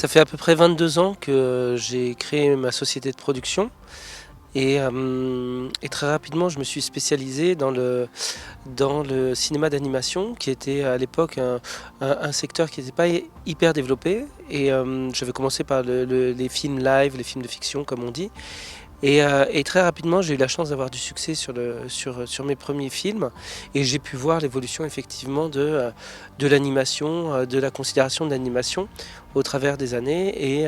Ça fait à peu près 22 ans que j'ai créé ma société de production et très rapidement je me suis spécialisé dans le cinéma d'animation qui était à l'époque un secteur qui n'était pas hyper développé et j'avais commencé par les films live, les films de fiction comme on dit et très rapidement j'ai eu la chance d'avoir du succès sur mes premiers films et j'ai pu voir l'évolution effectivement de l'animation, de la considération de l'animation au travers des années et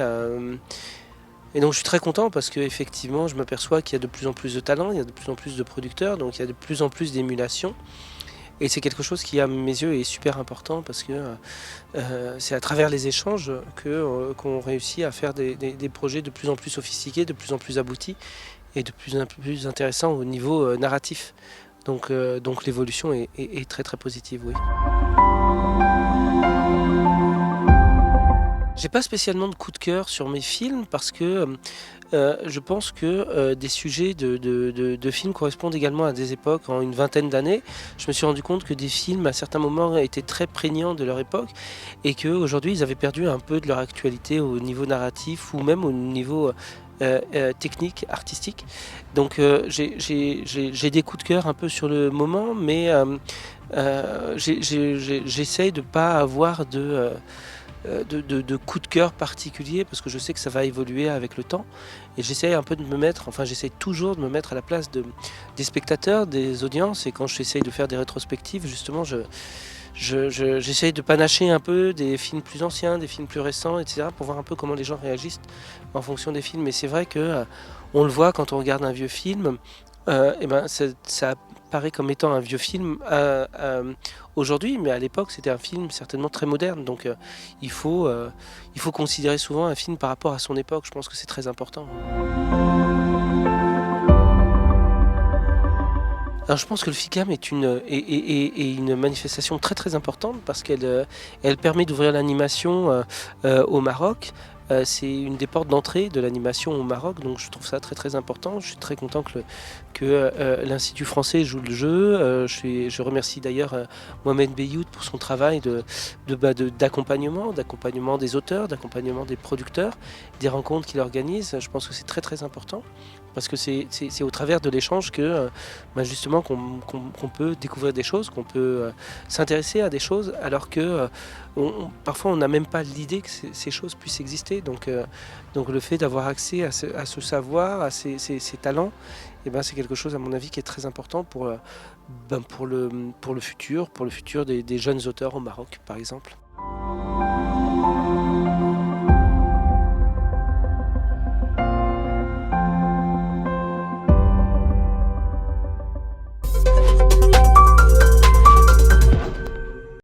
donc je suis très content parce qu'effectivement je m'aperçois qu'il y a de plus en plus de talents, il y a de plus en plus de producteurs, donc il y a de plus en plus d'émulation. Et c'est quelque chose qui, à mes yeux, est super important parce que c'est à travers les échanges qu'on réussit à faire des projets de plus en plus sophistiqués, de plus en plus aboutis et de plus en plus intéressants au niveau narratif. Donc l'évolution est très très positive, oui. J'ai pas spécialement de coup de cœur sur mes films parce que je pense que des sujets de films correspondent également à des époques. En une vingtaine d'années, je me suis rendu compte que des films à certains moments étaient très prégnants de leur époque et qu'aujourd'hui ils avaient perdu un peu de leur actualité au niveau narratif ou même au niveau technique, artistique. Donc j'ai des coups de cœur un peu sur le moment, mais j'essaye de ne pas avoir de coup de cœur particulier parce que je sais que ça va évoluer avec le temps et j'essaie un peu de me mettre, enfin j'essaie toujours de me mettre à la place des spectateurs, des audiences et quand j'essaye de faire des rétrospectives justement j'essaye de panacher un peu des films plus anciens, des films plus récents, etc. pour voir un peu comment les gens réagissent en fonction des films. Et c'est vrai que on le voit quand on regarde un vieux film, et ben ça paraît comme étant un vieux film aujourd'hui, mais à l'époque c'était un film certainement très moderne. Donc il faut considérer souvent un film par rapport à son époque. Je pense que c'est très important. Alors je pense que le FICAM est une manifestation très très importante parce elle permet d'ouvrir l'animation au Maroc. C'est une des portes d'entrée de l'animation au Maroc, donc je trouve ça très très important. Je suis très content que l'Institut français joue le jeu. Je remercie d'ailleurs Mohamed Beyoud pour son travail d'accompagnement des auteurs, d'accompagnement des producteurs, des rencontres qu'il organise. Je pense que c'est très très important parce que c'est au travers de l'échange que justement qu'on peut découvrir des choses, qu'on peut s'intéresser à des choses alors que parfois on n'a même pas l'idée que ces choses puissent exister. Donc le fait d'avoir accès à ce savoir, à ces talents, eh ben, c'est quelque chose à mon avis qui est très important pour le futur des jeunes auteurs au Maroc par exemple.